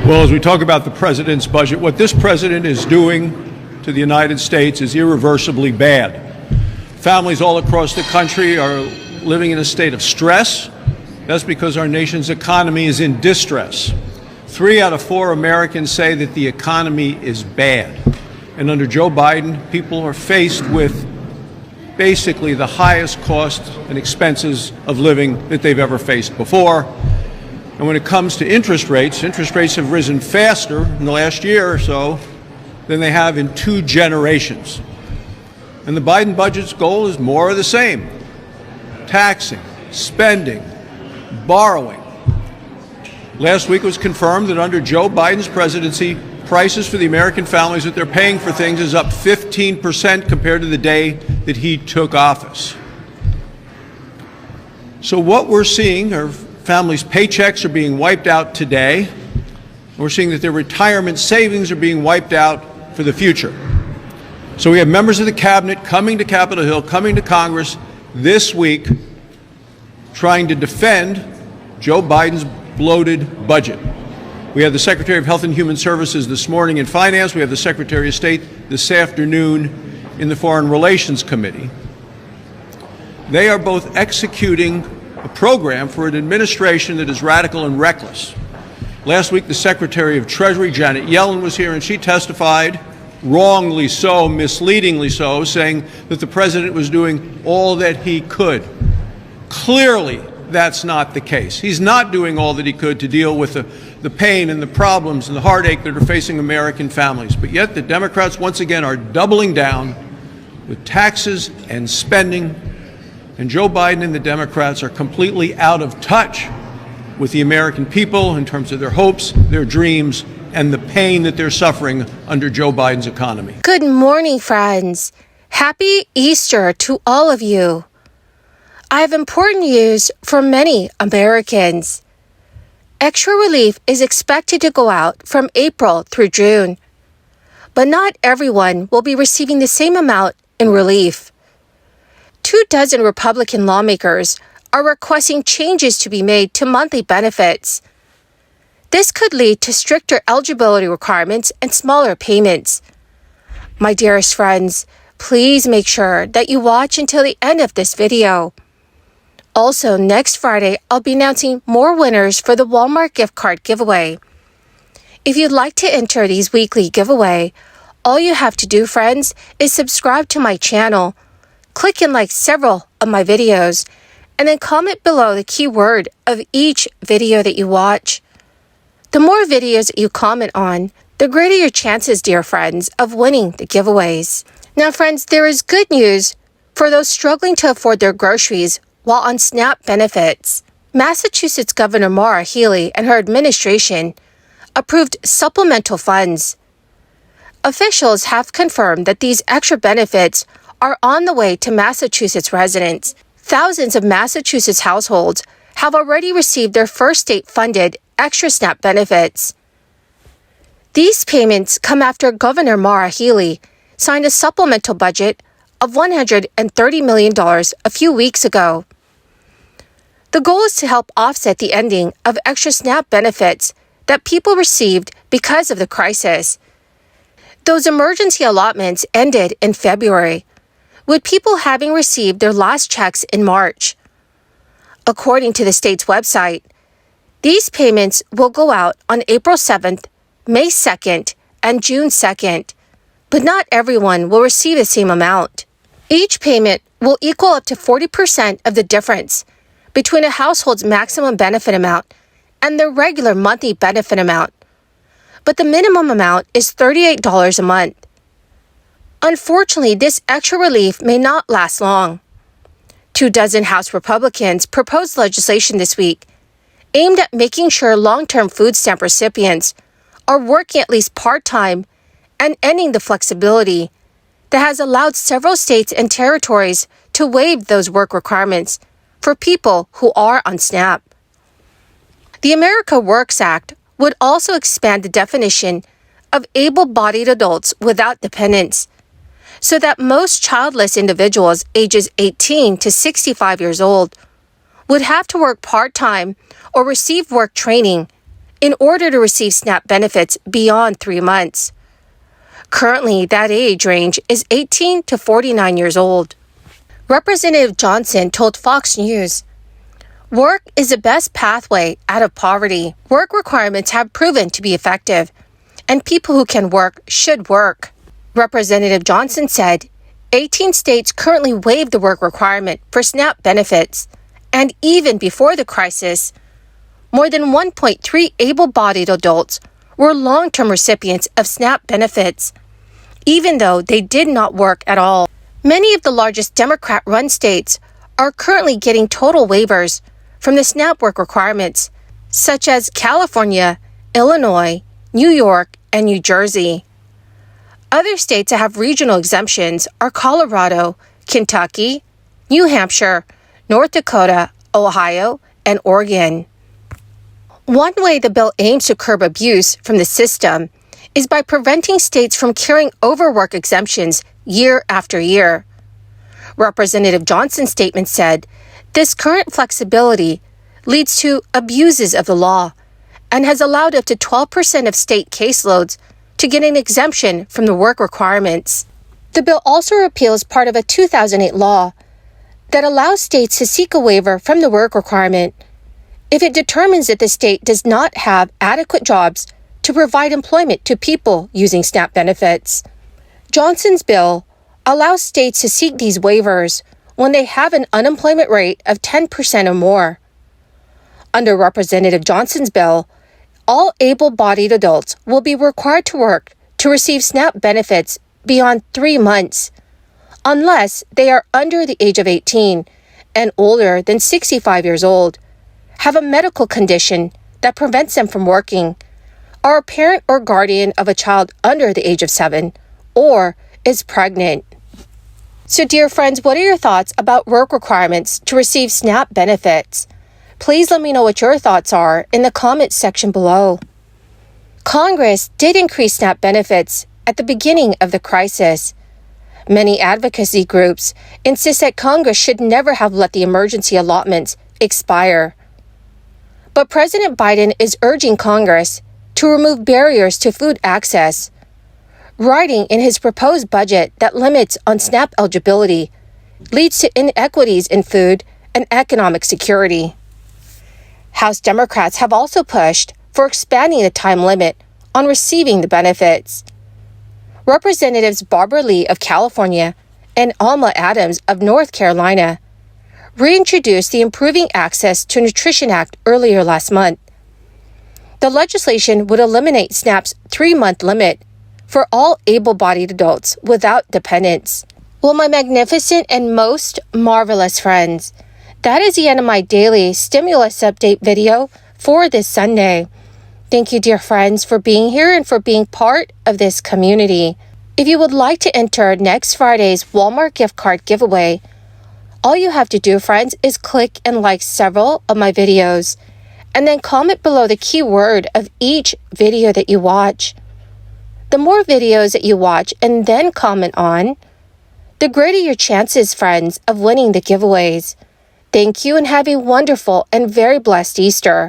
Well, as we talk about the president's budget, what this president is doing to the United States is irreversibly bad. Families all across the country are living in a state of stress. That's because our nation's economy is in distress. 3 out of 4 Americans say that the economy is bad. And under Joe Biden, people are faced with basically the highest cost and expenses of living that they've ever faced before. And when it comes to interest rates have risen faster in the last year or so than they have in 2 generations. And the Biden budget's goal is more of the same: taxing, spending, borrowing. Last week it was confirmed that under Joe Biden's presidency, prices for the American families that they're paying for things is up 15% compared to the day that he took office. So what we're seeing are families' paychecks are being wiped out today. We're seeing that their retirement savings are being wiped out for the future. So we have members of the cabinet coming to Capitol Hill, coming to Congress this week, trying to defend Joe Biden's bloated budget. We have the Secretary of Health and Human Services this morning in Finance. We have the Secretary of State this afternoon in the Foreign Relations Committee. They are both executing a program for an administration that is radical and reckless. Last week, the Secretary of Treasury, Janet Yellen, was here, and she testified, wrongly so, misleadingly so, saying that the president was doing all that he could. Clearly, that's not the case. He's not doing all that he could to deal with the pain and the problems and the heartache that are facing American families. But yet the Democrats once again are doubling down with taxes and spending, and Joe Biden and the Democrats are completely out of touch with the American people in terms of their hopes, their dreams, and the pain that they're suffering under Joe Biden's economy. Good morning, friends. Happy Easter to all of you. I have important news for many Americans. Extra relief is expected to go out from April through June, but not everyone will be receiving the same amount in relief. 24 Republican lawmakers are requesting changes to be made to monthly benefits. This could lead to stricter eligibility requirements and smaller payments. My dearest friends, please make sure that you watch until the end of this video. Also, next Friday, I'll be announcing more winners for the Walmart gift card giveaway. If you'd like to enter these weekly giveaway, all you have to do, friends, is subscribe to my channel, click and like several of my videos, and then comment below the keyword of each video that you watch. The more videos that you comment on, the greater your chances, dear friends, of winning the giveaways. Now, friends, there is good news for those struggling to afford their groceries while on SNAP benefits. Massachusetts Governor Maura Healey and her administration approved supplemental funds. Officials have confirmed that these extra benefits are on the way to Massachusetts residents. Thousands of Massachusetts households have already received their first state-funded extra SNAP benefits. These payments come after Governor Maura Healey signed a supplemental budget of $130 million a few weeks ago. The goal is to help offset the ending of extra SNAP benefits that people received because of the crisis. Those emergency allotments ended in February, with people having received their last checks in March. According to the state's website, these payments will go out on April 7th, May 2nd, and June 2nd, but not everyone will receive the same amount. Each payment will equal up to 40% of the difference between a household's maximum benefit amount and their regular monthly benefit amount, but the minimum amount is $38 a month. Unfortunately, this extra relief may not last long. 24 House Republicans proposed legislation this week aimed at making sure long-term food stamp recipients are working at least part-time and ending the flexibility that has allowed several states and territories to waive those work requirements for people who are on SNAP. The America Works Act would also expand the definition of able-bodied adults without dependents, so that most childless individuals ages 18 to 65 years old would have to work part-time or receive work training in order to receive SNAP benefits beyond 3 months. Currently, that age range is 18 to 49 years old. Representative Johnson told Fox News, "Work is the best pathway out of poverty. Work requirements have proven to be effective, and people who can work should work." Representative Johnson said 18 states currently waive the work requirement for SNAP benefits, and even before the crisis, more than 1.3 able-bodied adults were long-term recipients of SNAP benefits, even though they did not work at all. Many of the largest Democrat-run states are currently getting total waivers from the SNAP work requirements, such as California, Illinois, New York, and New Jersey. Other states that have regional exemptions are Colorado, Kentucky, New Hampshire, North Dakota, Ohio, and Oregon. One way the bill aims to curb abuse from the system is by preventing states from carrying over work exemptions year after year. Representative Johnson's statement said, "This current flexibility leads to abuses of the law and has allowed up to 12% of state caseloads to get an exemption from the work requirements." The bill also repeals part of a 2008 law that allows states to seek a waiver from the work requirement if it determines that the state does not have adequate jobs to provide employment to people using SNAP benefits. Johnson's bill allows states to seek these waivers when they have an unemployment rate of 10% or more. Under Representative Johnson's bill, all able-bodied adults will be required to work to receive SNAP benefits beyond 3 months, unless they are under the age of 18 and older than 65 years old, have a medical condition that prevents them from working, are a parent or guardian of a child under the age of 7, or is pregnant. So, dear friends, what are your thoughts about work requirements to receive SNAP benefits? Please let me know what your thoughts are in the comments section below. Congress did increase SNAP benefits at the beginning of the crisis. Many advocacy groups insist that Congress should never have let the emergency allotments expire. But President Biden is urging Congress to remove barriers to food access, writing in his proposed budget that limits on SNAP eligibility leads to inequities in food and economic security. House Democrats have also pushed for expanding the time limit on receiving the benefits. Representatives Barbara Lee of California and Alma Adams of North Carolina reintroduced the Improving Access to Nutrition Act earlier last month. The legislation would eliminate SNAP's 3-month limit for all able-bodied adults without dependents. Well, my magnificent and most marvelous friends, that is the end of my daily stimulus update video for this Sunday. Thank you, dear friends, for being here and for being part of this community. If you would like to enter next Friday's Walmart gift card giveaway, all you have to do, friends, is click and like several of my videos, and then comment below the keyword of each video that you watch. The more videos that you watch and then comment on, the greater your chances, friends, of winning the giveaways. Thank you and have a wonderful and very blessed Easter.